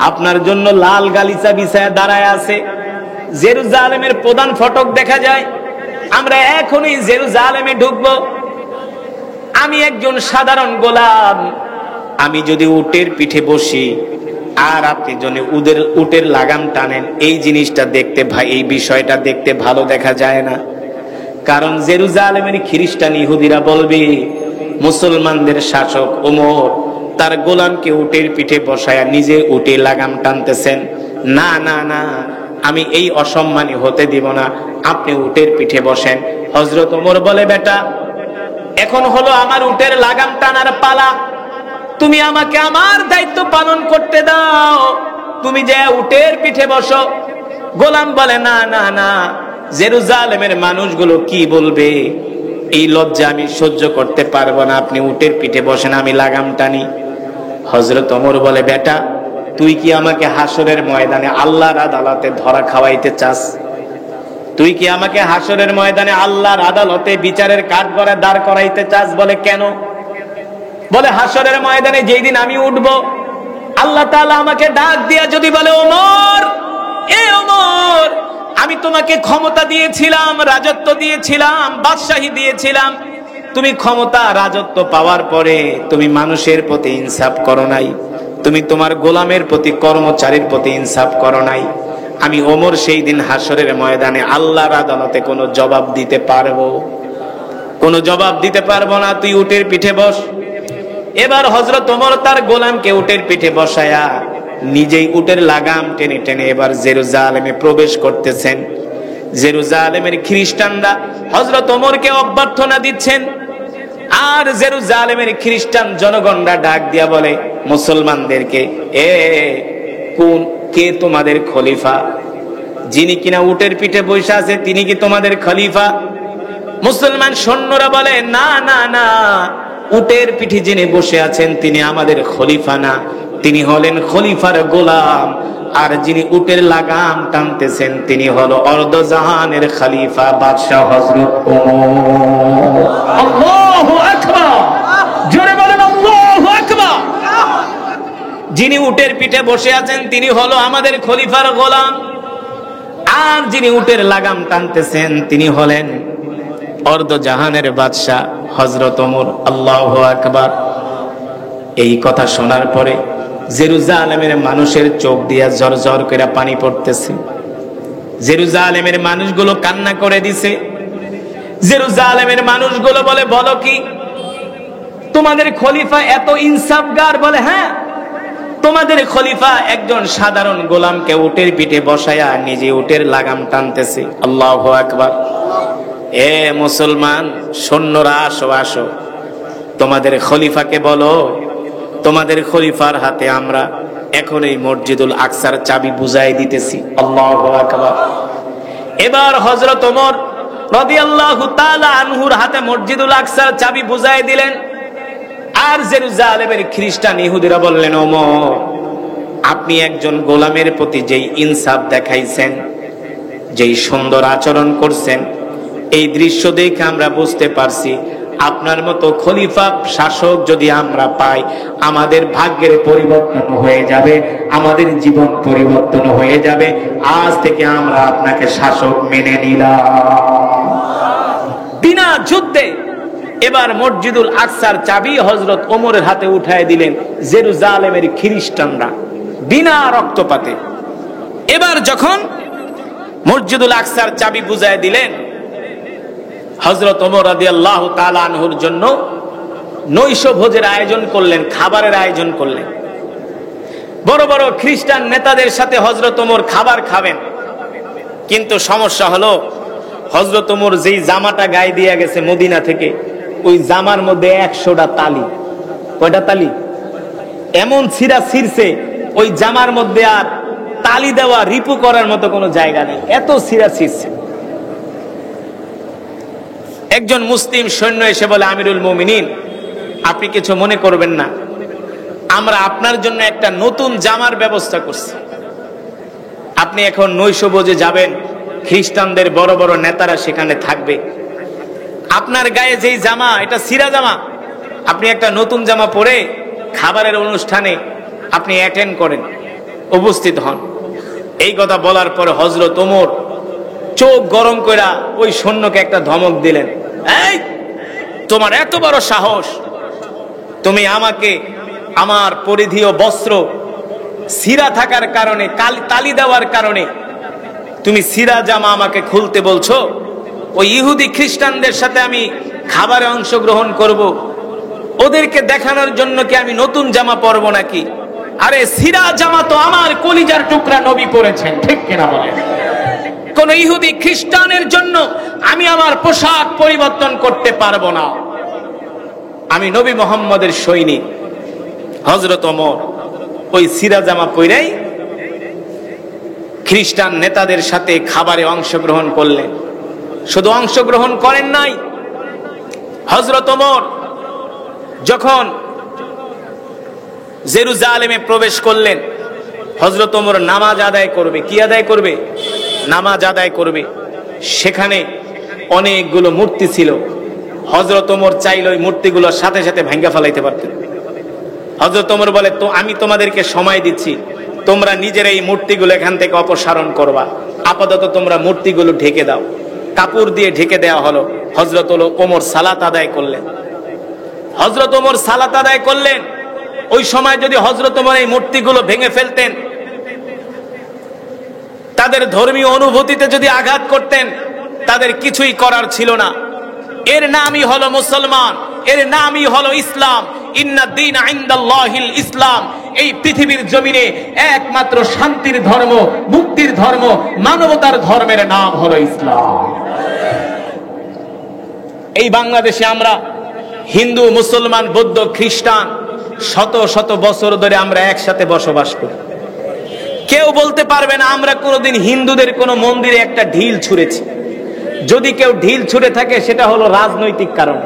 আপনার জন্য লাল গালিচা বিছায়া দাঁড়ায় আছে। জেরুজালেমের প্রধান ফটক দেখা যায়। আমরা এখনই জেরুজালেমে ঢুকবো। আমি একজন সাধারণ গোলাম, আমি যদি উটের পিঠে বসি আর আপনি যদি উটের লাগাম টানেন, এই জিনিসটা দেখতে এই বিষয়টা দেখতে ভালো দেখা যায় না। কারণ জেরুজালেমের খ্রিস্টান ইহুদিরা বলবে, মুসলমানদের শাসক ওমর তার গোলামকে উটের পিঠে বসায়া নিজে উটে লাগাম টানতেছেন। না না না, আমি এই অসম্মানী হতে দিব না, আপনি উটের পিঠে বসেন। হযরত ওমর বলে, বেটা, এখন হলো আমার উটের লাগাম টানার পালা, তুমি আমাকে আমার দায়িত্ব পালন করতে দাও, তুমি যে উটের পিঠে বসো। গোলাম বলে, না না না, জেরুজালেমের মানুষগুলো কি বলবে, এই লজ্জা আমি সহ্য করতে পারবো না, আপনি উটের পিঠে বসেন, আমি লাগাম টানি। হযরত ওমর বলে, বেটা, তুই কি আমাকে হাসরের ময়দানে আল্লাহর আদালতে ধরা খাওয়াইতে চাস? তুই কি আমাকে হাসরের ময়দানে আল্লাহর আদালতে বিচারের কাঠগড়ায় দাঁড় করাইতে চাস? বলে, কেন? বলে, হাসরের ময়দানে যেই দিন আমি উঠব, আল্লাহ তাআলা আমাকে ডাক দিয়া যদি বলে, ওমর, এ ওমর, আমি তোমাকে ক্ষমতা দিয়েছিলাম, রাজত্ব দিয়েছিলাম, বাদশাহী দিয়েছিলাম, তুমি ক্ষমতা রাজত্ব পাওয়ার পরে তুমি মানুষের প্রতি ইনসাফ করো নাই, তুমি তোমার গোলামের প্রতি, কর্মচারীর প্রতি ইনসাফ করো নাই। আমি ওমর সেই দিন হাসরের ময়দানে আল্লাহর আদালতে কোনো জবাব দিতে পারবো? কোনো জবাব দিতে পারবো না, তুই উটের পিঠে বস। এবার হযরত ওমর তার গোলামকে উটের পিঠে বসায়া নিজেই উটের লাগাম টেনে টেনে এবার জেরুজালেমে প্রবেশ করতেছেন। জেরুজালেমের খ্রিস্টানরা হযরত ওমরকে অভ্যর্থনা দিচ্ছেন, আর জেরুজালেমের খ্রিস্টান জনগণরা ডাক দিয়া বলে মুসলমানদেরকে, কে তোমাদের খলিফা? যিনি কিনা উটের পিঠে বসে আছে তিনি কি তোমাদের খলিফা? মুসলমান সৈন্যরা বলে, না না না, উটের পিঠে যিনি বসে আছেন তিনি আমাদের খলিফা না, তিনি হলেন খলিফার গোলাম, আর যিনি উটের লাগাম টানতেছেন তিনি হলো অর্ধজাহানের খলিফা বাদশাহ হযরত ওমর। আল্লাহু আকবার, জোরে বলেন আল্লাহু আকবার। যিনি উটের পিঠে বসে আছেন তিনি হলো আমাদের খলিফার গোলাম, আর যিনি উটের লাগাম টানতেছেন তিনি হলেন অর্ধজাহানের বাদশাহ হযরত ওমর। আল্লাহু আকবার। এই কথা শোনার পরে জেরুজালেমের মানুষের চোখ দিয়া ঝরঝর করে পানি পড়তেছে। জেরুজালেমের মানুষগুলো কান্না করে দিছে। জেরুজালেমের মানুষগুলো বলে, বলো কি তোমাদের খলিফা এত ইনসাফগার? বলে, হ্যাঁ, তোমাদের খলিফা একজন সাধারণ গোলামকে উটের পিঠে বসায়া নিজে উটের লাগাম টানতেছে। আল্লাহু আকবার। এ মুসলমান সৈন্যরা, আসো আসো, তোমাদের খলিফাকে বলো, তোমাদের খলিফার হাতে আমরা এখন এই মসজিদুল আকসার চাবি বুঝাই দিতেছি। আল্লাহু আকবার। এবার হযরত ওমর রাদিয়াল্লাহু তাআলা আনহুর হাতে মসজিদুল আকসার চাবি বুঝাই দিলেন। আর জেরুজালেমের খ্রিস্টান ইহুদিরা বললেন, ওমর, আপনি একজন গোলামের প্রতি যেই ইনসাফ দেখাইছেন, যেই সুন্দর আচরণ করছেন, এই দৃশ্য দেখে আমরা বুঝতে পারছি আপনার মতো খলিফা শাসক যদি আমরা পাই, আমাদের ভাগ্যের পরিবর্তন হয়ে যাবে, আমাদের জীবন পরিবর্তন হয়ে যাবে। আজ থেকে আমরা আপনাকে শাসক মেনে নিলাম। বিনা যুদ্ধে এবার মসজিদুল আকসার চাবি হযরত ওমরের হাতে উঠায় দিলেন জেরুজালেমের খ্রিস্টানরা, বিনা রক্তপাতে। এবার যখন মসজিদুল আকসার চাবি বুঝায় দিলেন, হযরত ওমর রাদিয়াল্লাহু তাআলা আনহুর জন্য নৈশ ভোজের আয়োজন করলেন, খাবারের আয়োজন করলেন। বড় বড় খ্রিস্টান নেতাদের সাথে হযরত ওমর খাবার খাবেন। কিন্তু সমস্যা হলো, হযরত ওমর যেই জামাটা গায়ে দিয়ে গেছে মদিনা থেকে, ওই জামার মধ্যে 100টা তালি। কয়টা তালি? এমন ছিঁড়া ছিঁড়ছে, ওই জামার মধ্যে আর তালি দেওয়া রিপু করার মতো কোনো জায়গা নেই, এত ছিঁড়া ছিঁড়ছে। একজন মুসলিম সৈন্য এসে বলে, আমিরুল মুমিনিন, আপনি কিছু মনে করবেন না, আমরা আপনার জন্য একটা নতুন জামার ব্যবস্থা করছি। আপনি এখন নৈশভোজে যাবেন, খ্রিস্টানদের বড় বড় নেতারা সেখানে থাকবে। আপনার গায়ে যেই জামা, এটা ছিঁড়া জামা, আপনি একটা নতুন জামা পরে খাবারের অনুষ্ঠানে আপনি অ্যাটেন্ড করেন, উপস্থিত হন। এই কথা বলার পরে হযরত ওমর চোখ গরম কইরা ওই সৈন্যকে একটা ধমক দিলেন, এই তোমার এত বড় সাহস, তুমি আমাকে আমার পরিধেয় বস্ত্র ছিঁড়া থাকার কারণে, তালি দেওয়ার কারণে তুমি ছিঁড়া জামা আমাকে খুলতে বলছো? ওই ইহুদি খ্রিস্টানদের সাথে আমি খাবারে অংশগ্রহণ করব, ওদেরকে দেখানোর জন্য কি আমি নতুন জামা পরবো নাকি? আরে ছিঁড়া জামা তো আমার কলিজার টুকরা নবী পরেছেন, ঠিক কিনা বলেন? কোন ইহুদি খ্রিস্টানের জন্য আমি আমার পোশাক পরিবর্তন করতে পারবো না। আমি নবী মুহাম্মদের সৈনিক। হযরত ওমর ওই ছিঁড়া জামা পরেই খ্রিস্টান নেতাদের সাথে খাবারে অংশগ্রহণ করলেন। শুধু অংশগ্রহণ করেন নাই, হযরত ওমর যখন জেরুজালেমে প্রবেশ করলেন, হযরত ওমর নামাজ আদায় করবে। কি আদায় করবে? নামাজ আদায় করবে। সেখানে অনেকগুলো মূর্তি ছিল। হযরত ওমর চাইলে ওই মূর্তিগুলোর সাথে সাথে ভাঙ্গা ফেলাইতে পারতেন। হযরত ওমর বলে, তো আমি তোমাদেরকে সময় দিচ্ছি, তোমরা নিজেরা এই মূর্তিগুলো এখান থেকে অপসারণ করবা, আপাতত তোমরা মূর্তিগুলো ঢেকে দাও। কাপড় দিয়ে ঢেকে দেওয়া হলো। হযরত ওমর সালাত আদায় করলেন। হযরত ওমর সালাত আদায় করলেন। ওই সময় যদি হযরত ওমর এই মূর্তিগুলো ভেঙে ফেলতেন, তাদের ধর্মীয় অনুভূতিতে যদি আঘাত করতেন, তাদের কিছুই করার ছিল না। এর নামই হলো মুসলমান, এর নামই হলো ইসলাম। ইন্নাদ-দীনা ইনদাল্লাহিল ইসলাম। এই পৃথিবীর জমিনে একমাত্র শান্তির ধর্ম, মুক্তির ধর্ম, মানবতার ধর্মের নাম হলো ইসলাম। এই বাংলাদেশে আমরা হিন্দু, মুসলমান, বৌদ্ধ, খ্রিস্টান শত শত বছর ধরে আমরা একসাথে বসবাস করি। কেউ বলতে পারবে না আমরা কোনোদিন হিন্দুদের কোনো মন্দিরে একটা ঢিল ছুঁড়েছি। যদি কেউ ঢিল ছুঁড়ে থাকে, সেটা হলো রাজনৈতিক কারণে,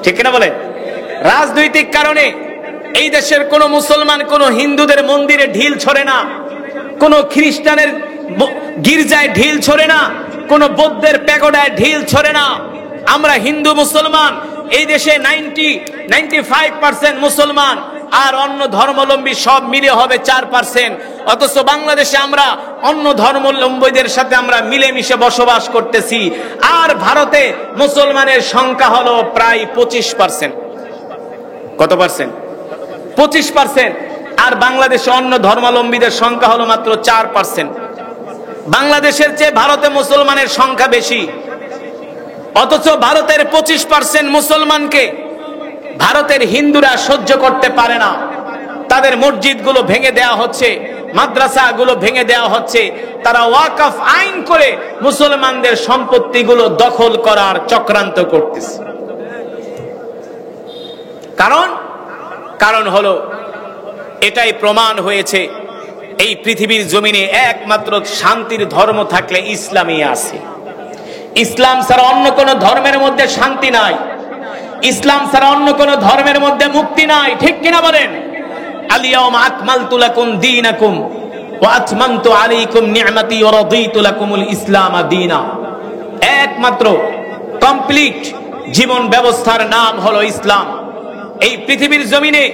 ঠিক না বলে? রাজনৈতিক কারণে এই দেশের কোন মুসলমান কোন হিন্দুদের মন্দিরে ঢিল ছড়ে না, কোন খ্রিস্টানের গির্জায় ঢিল ছড়ে না, কোন বৌদ্ধের প্যাগোডায় ঢিল ছড়ে না। আমরা হিন্দু মুসলমান, এই দেশে 95% মুসলমান, আর অন্য ধর্মাবলম্বী সব মিলে হবে 4%। অথচ বাংলাদেশে আমরা অন্য ধর্মাবলম্বীদের সাথে আমরা মিলেমিশে বসবাস করতেছি। আর ভারতে মুসলমানের সংখ্যা হলো প্রায় 25%। কত পার্সেন্ট? 25%। আর বাংলাদেশে অন্য ধর্মাবলম্বীদের সংখ্যা হলো মাত্র 4%। বাংলাদেশের চেয়ে ভারতে মুসলমানের সংখ্যা বেশি। অথচ ভারতের 25% মুসলমানকে ভারতের হিন্দুরা সহ্য করতে পারে না। তাদের মসজিদগুলো ভেঙে দেওয়া হচ্ছে, মাদ্রাসাগুলো ভেঙে দেওয়া হচ্ছে। তারা ওয়াকফ আইন করে মুসলমানদের সম্পত্তিগুলো দখল করার চক্রান্ত করতেছে। কারণ হলো এটাই প্রমাণ হয়েছে, এই পৃথিবীর জমিনে একমাত্র শান্তির ধর্ম থাকলে ইসলামই আছে। ইসলাম ছাড়া অন্য কোন ধর্মের মধ্যে শান্তি নাই, ইসলাম ছাড়া অন্য কোন ধর্মের মধ্যে মুক্তি নাই, ঠিক কিনা বলেন? আল-ইয়াওমা আকমালতু লাকুম দীনাকুম ওয়া আতমামতু আলাইকুম নি'মাতি ওয়া রাদিতু লাকুমুল ইসলাম দীনা। একমাত্র কমপ্লিট জীবন ব্যবস্থার নাম হলো ইসলাম। এই পৃথিবীর জমিনে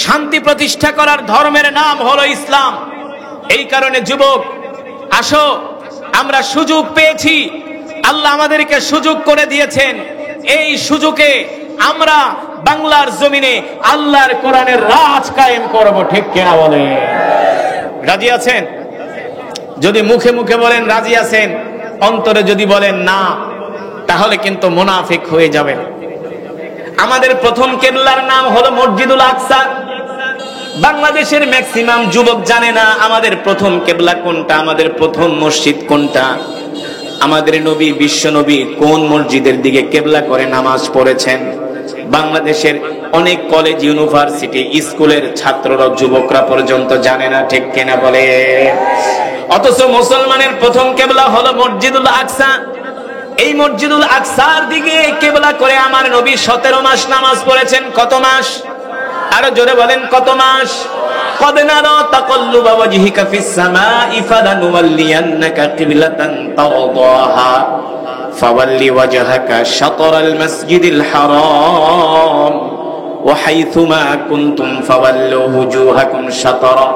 শান্তি প্রতিষ্ঠা করার ধর্মের নাম হলো ইসলাম। এই কারণে যুবক, আসো, আমরা সুযোগ পেয়েছি, আল্লাহ আমাদেরকে সুযোগ করে দিয়েছেন। এই সুযোগে আমরা বাংলার জমিনে আল্লাহর কোরআনের রাজ কায়েম করব, ঠিক কিনা বলে? রাজি আছেন? যদি মুখে মুখে বলেন রাজি আছেন, অন্তরে যদি বলেন না, তাহলে কিন্তু মুনাফিক হয়ে যাবেন। আমাদের প্রথম কিবলার নাম হলো মসজিদুল আকসা। বাংলাদেশের ম্যাক্সিমাম যুবক জানে না আমাদের প্রথম কিবলা কোনটা, আমাদের প্রথম মসজিদ কোনটা। আমাদের নবী, বিশ্ব নবী কোন মসজিদের দিকে কিবলা করে নামাজ পড়েছেন? বাংলাদেশের অনেক কলেজ, ইউনিভার্সিটি, স্কুলের ছাত্ররা, যুবকরা পর্যন্ত জানে না, ঠিক কিনা বলে? অথচ মুসলমানের প্রথম কিবলা হলো মসজিদুল আকসা। এই মসজিদুল আকসার দিকে কিবলা করে আমার নবী 17 মাস নামাজ পড়েছেন। কত মাস? আরো জোরে বলেন, কত মাস? قد نرى تقلب وجهك في السماء فلنولينك قبلة ترضاها فول وجهك شطر المسجد الحرام وحيثما كنتم فولوا وجوهكم شطرا।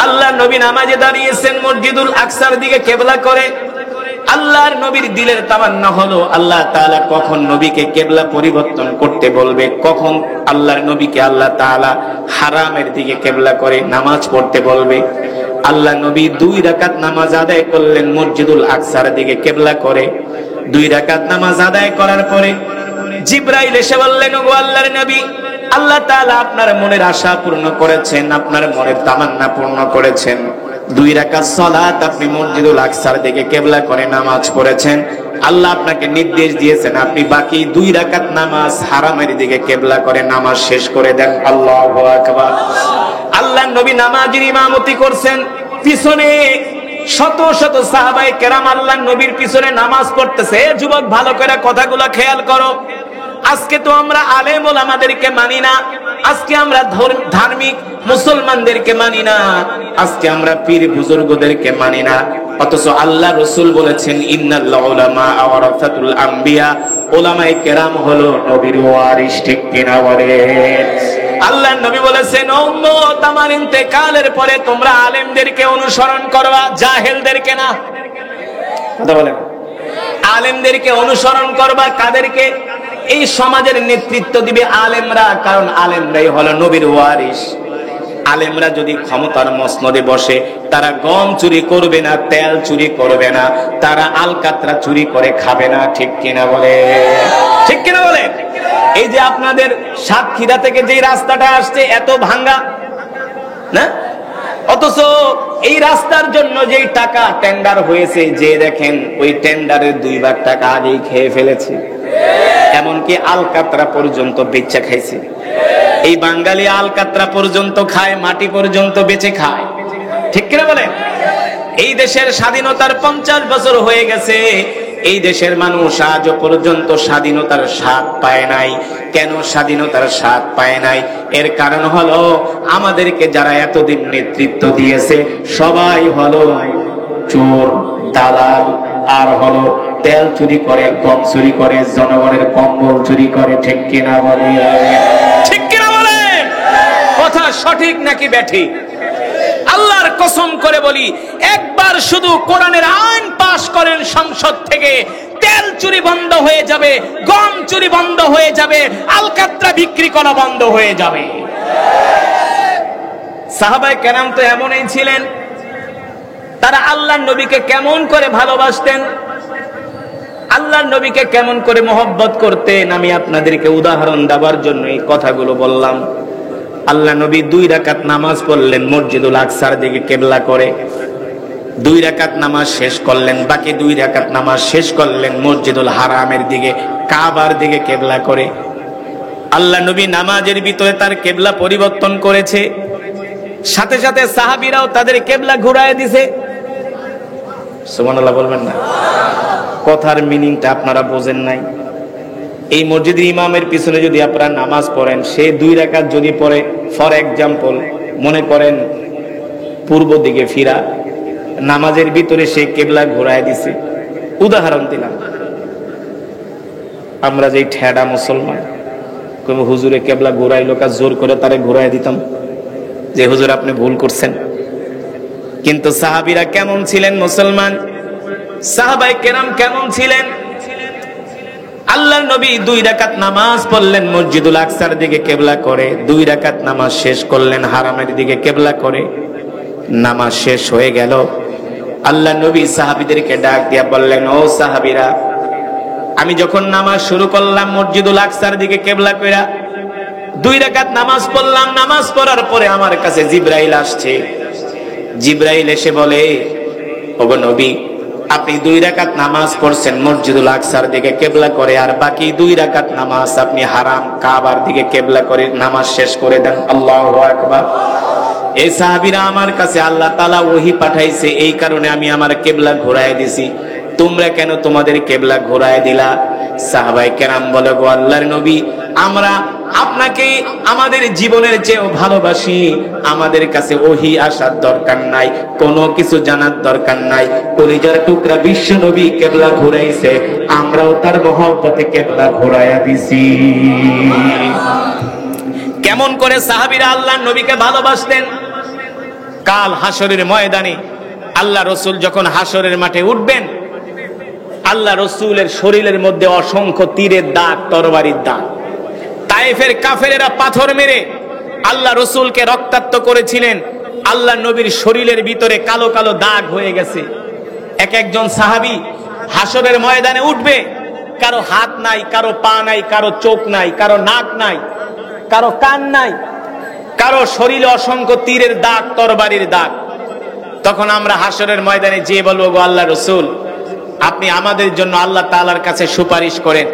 আল্লাহর নবী নামাজে দাঁড়িয়েছেন মসজিদুল আকসার দিকে কিবলা করে। আল্লাহর নবীর দিলের তামান্না হলো আল্লাহ তাআলা কখন নবীকে কিবলা পরিবর্তন করতে বলবে, কখন আল্লাহর নবীকে আল্লাহ তাআলা হারামের দিকে কিবলা করে নামাজ পড়তে বলবে। আল্লাহ নবী 2 রাকাত নামাজ আদায় করলেন মসজিদুল আকসার দিকে কিবলা করে। 2 রাকাত নামাজ আদায় করার পরে জিবরাইল এসে বললেন, ওগো আল্লাহর নবী, আল্লাহ তাআলা আপনার মনের আশা পূর্ণ করেছেন, আপনার মনের তামান্না পূর্ণ করেছেন। 2 রাকাত সালাত আপনি মসজিদুল আকসার দিকে কিবলা করে নামাজ পড়েছেন। আল্লাহ আপনাকে নির্দেশ দিয়েছেন আপনি বাকি 2 রাকাত নামাজ হারামের দিকে কিবলা করে নামাজ শেষ করে দেন। আল্লাহু আকবার। আল্লাহর নবী নামাজের ইমামতি করছেন, পিছনে শত শত সাহাবায়ে কেরাম আল্লাহর নবীর পিছনে নামাজ পড়তেছে। যুবক, ভালো করে কথাগুলো খেয়াল করো। আজকে তো আমরা আলেম ওলামাদেরকে মানি না, আজকে আমরা ধার্মিক মুসলমানদেরকে মানি না, আজকে আমরা পীর বুজুর্গদেরকে মানি না। অথচ আল্লাহ রাসূল বলেছেন, ইন্নাল উলামা ওয়ারাসাতুল আম্বিয়া, উলামায়ে কেরাম হলো নবীর ওয়ারিস, ঠিক কিনা বলে? আল্লাহর নবী বলেছেন, ও উম্মত, আমার ইন্তেকালের পরে তোমরা আলেমদেরকে অনুসরণ করবা, জাহেলদেরকে না। কথা বলেন, আলেমদেরকে অনুসরণ করবা। কাদেরকে? এই সমাজের নেতৃত্ব দিবে আলেমরা, কারণ আলেমরাই হলো নবীর ওয়ারিস। আলেমরা যদি ক্ষমতার মসনদে বসে, তারা গম চুরি করবে না, তেল চুরি করবে না, তারা আলকাতরা চুরি করে খাবে না, ঠিক কিনা বলে? ঠিক কিনা বলে? এই যে আপনাদের সাতক্ষীরা থেকে যে রাস্তাটা আসছে এত ভাঙ্গা না, অথচ এই রাস্তার জন্য যেই টাকা টেন্ডার হয়েছে, যে দেখেন ওই টেন্ডারের 2 ভাগ টাকা আগেই খেয়ে ফেলেছে। এমনকি আলকাতরা পর্যন্ত বেচা খাইছে। এই বাঙালি আলকাতরা পর্যন্ত খায়, মাটি পর্যন্ত বেচে খায়, ঠিক কিনা বলে? এই দেশের স্বাধীনতার 50 বছর হয়ে গেছে, এই দেশের মানুষ আজও পর্যন্ত স্বাধীনতার স্বাদ পায় নাই। কেন স্বাধীনতার স্বাদ পায় নাই? এর কারণ হলো আমাদেরকে যারা এতদিন নেতৃত্ব দিয়েছে সবাই হলো চোর, দালাল, আর হলো তেল চুরি করে, গম চুরি করে, জনগণের কম্বল চুরি করে, ঠিক কিনা বলে? ঠিক কিনা বলে? কথা সঠিক নাকি ব্যাঠিক? আল্লাহর কসম করে বলি, একবার শুধু কোরআনের আইন পাশ করেন সংসদ থেকে, তেল চুরি বন্ধ হয়ে যাবে, গম চুরি বন্ধ হয়ে যাবে, আলকাতরা বিক্রি করা বন্ধ হয়ে যাবে। সাহাবায়ে কেরাম তো এমনই ছিলেন। তারা আল্লাহর নবীকে কেমন করে ভালোবাসতেন, আল্লাহর নবীকে কেমন করে মহব্বত করতেন, আমি আপনাদেরকে উদাহরণ দেওয়ার জন্য এই কথাগুলো বললাম। আল্লাহ নবী 2 রাকাত নামাজ পড়লেন মসজিদুল আকসার দিকে কিবলা করে। 2 রাকাত নামাজ শেষ করলেন, বাকি 2 রাকাত নামাজ শেষ করলেন মসজিদুল হারামের দিকে, কাবার দিকে কিবলা করে। আল্লাহ নবী নামাজের ভিতরে তার কিবলা পরিবর্তন করেছে, সাথে সাথে সাহাবীরাও তাদের কিবলা ঘুরায় দিছে। সুবহানাল্লাহ বলবেন না? কথার মিনিংটা আপনারা বোঝেন নাই। এই মসজিদের ইমামের পিছনে যদি আপনারা নামাজ পড়েন, সে 2 রাকাত যদি পড়ে, ফর এক্সাম্পল মনে করেন পূর্ব দিকে ফিরা, নামাজের ভিতরে সে কিবলা ঘোরায় দিছে, উদাহরণ দিলাম। আমরা যে ঠেডা মুসলমান, কোন হুজুরে কেবলা ঘুরাইলো, কাজ জোর করে তারে ঘুরাই দিতাম যে হুজুর আপনি ভুল করছেন। কিন্তু সাহাবীরা কেমন ছিলেন মুসলমান, সাহাবায়ে কেরাম কেমন ছিলেন? আল্লাহর নবী 2 রাকাত নামাজ পড়লেন মসজিদুল আকসার দিকে কেবলা করে, 2 রাকাত নামাজ শেষ করলেন হারামের দিকে কেবলা করে। নামাজ শেষ হয়ে গেল, আল্লাহর নবী সাহাবীদেরকে ডাক দিয়া বললেন, ও সাহাবীরা, আমি যখন নামাজ শুরু করলাম মসজিদুল আকসার দিকে কেবলা কইরা 2 রাকাত নামাজ পড়লাম, নামাজ পড়ার পরে আমার কাছে জিবরাইল আসছে। জিবরাইল এসে বলে, ওগো নবী, আপনি 2 রাকাত নামাজ পড়ছেন মসজিদুল আকসার দিকে কেবলা করে, আর বাকি 2 রাকাত নামাজ আপনি হারাম কাবার দিকে কেবলা করে নামাজ শেষ করে দেন। আল্লাহু আকবার। এই সাহাবীরা আমার কাছে আল্লাহ তাআলা ওহী পাঠাইছে, এই কারণে আমি আমার কেবলা ঘোরায় দিছি, তোমরা কেন তোমাদের কেবলা ঘোরায় দিলা? সাহাবায়ে কেরাম বলে, গো আল্লাহর নবী, আমরা আপনাকে আমাদের জীবনের চেয়েও ভালোবাসি, আমাদের কাছে ওহী আসার দরকার নাই, কোনো কিছু জানার দরকার নাই। কলিজার টুকরা বিশ্ব নবী কেবলা ঘুরাইছে, আমরাও তার মহব্বতে কেবলা ঘোরায়া দিছি। কেমন করে সাহাবীরা আল্লাহর নবীকে ভালোবাসতেন? কাল হাসরের ময়দানে আল্লাহ রাসূল যখন হাসরের মাঠে উঠবেন, আল্লাহ রাসূলের শরীরের মধ্যে অসংখ্য তীরের দাগ, তরবারির দাগ। তায়েফের কাফেরেরা পাথর মেরে আল্লাহ রাসূলকে রক্তাক্ত করেছিলেন, আল্লাহ নবীর শরীরের ভিতরে কালো কালো দাগ হয়ে গেছে। একজন সাহাবী হাসরের ময়দানে উঠবে, কারো হাত নাই, কারো পা নাই, কারো চোখ নাই, কারো নাক নাই, কারো কান নাই, কারো শরীরে অসংখ্য তীরের দাগ, তরবারির দাগ। তখন আমরা হাসরের ময়দানে যেয়ে বলবো, গো আল্লাহ রাসূল, আপনি আমাদের জন্য আল্লাহ তাআলার কাছে সুপারিশ করেন,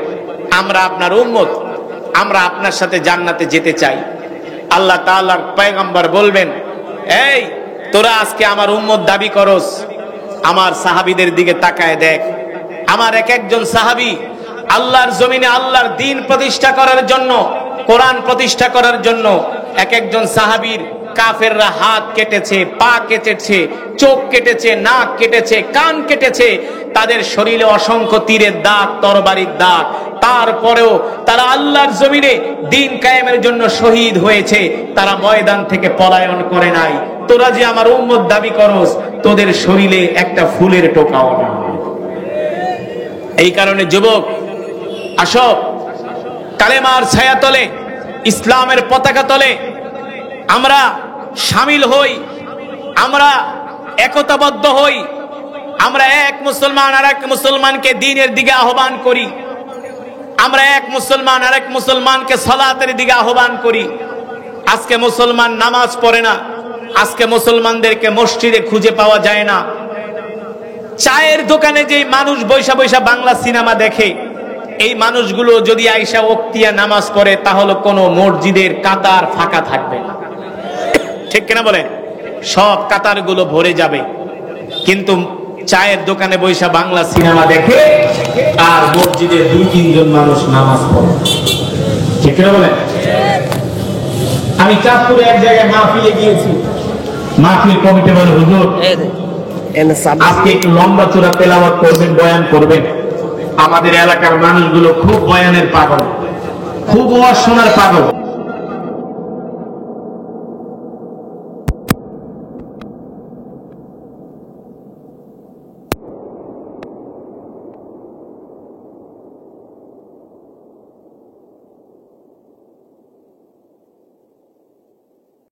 আমরা আপনার উম্মত, আমরা আপনার সাথে জান্নাতে যেতে চাই। আল্লাহ তাআলার পয়গম্বর বলবেন, এই তোরা আজকে আমার উম্মত দাবি করস, আমার সাহাবীদের দিকে তাকায় দেখ। আমার একজন সাহাবী আল্লাহর জমিনে আল্লাহর দ্বীন প্রতিষ্ঠা করার জন্য, কোরআন প্রতিষ্ঠা করার জন্য একজন সাহাবীর কাফেররা হাত কেটেছে, পা কেটেছে, চোখ কেটেছে, নাক কেটেছে, কান কেটেছে, তাদের শরীরে অসংখ্য তীরের দাগ, তরবারির দাগ। তারপরেও তারা আল্লাহর জমিনে দ্বীন কায়েমের জন্য শহীদ হয়েছে, তারা ময়দান থেকে পলায়ন করে নাই। তোরা যে আমার উম্মত দাবি করস, তোদের শরীরে একটা ফুলের টোকাও না। এই কারণে যুবক, আসো কালেমার ছায়া তলে, ইসলামের পতাকা তলে আমরা শামিল হই, আমরা একতাবদ্ধ হই, আমরা এক মুসলমান আর এক মুসলমানকে দ্বীনের দিকে আহ্বান করি, আমরা এক মুসলমান আর এক মুসলমানকে সালাতের দিকে আহ্বান করি। আজকে মুসলমান নামাজ পড়ে না, আজকে মুসলমানদেরকে মসজিদে খুঁজে পাওয়া যায় না। চায়ের দোকানে যে মানুষ বৈশা বৈশা বাংলা সিনেমা দেখে, এই মানুষগুলো যদি আইসা ওক্তিয়া নামাজ পড়ে, তাহলে কোনো মসজিদের কাতার ফাঁকা থাকবে না, ঠিক কিনা বলেন? সব কাতারগুলো ভরে যাবে। কিন্তু চায়ের দোকানে বৈশা বাংলা সিনেমা দেখে আর মসজিদে 2-3 জন মানুষ নামাজ পড়ে, ঠিক কিনা বলেন? আমি চাঁদপুরে এক জায়গায় মাহফিলে গিয়েছি, মাহফিল কমিটি বলে, হুজুর আজকে একটু লম্বা চূড়া তেলাওয়াত করবেন, বয়ান করবেন। আমাদের এলাকার মানুষগুলো খুব বয়ানের পাগল, খুব ওয়াজ শোনার পাগল।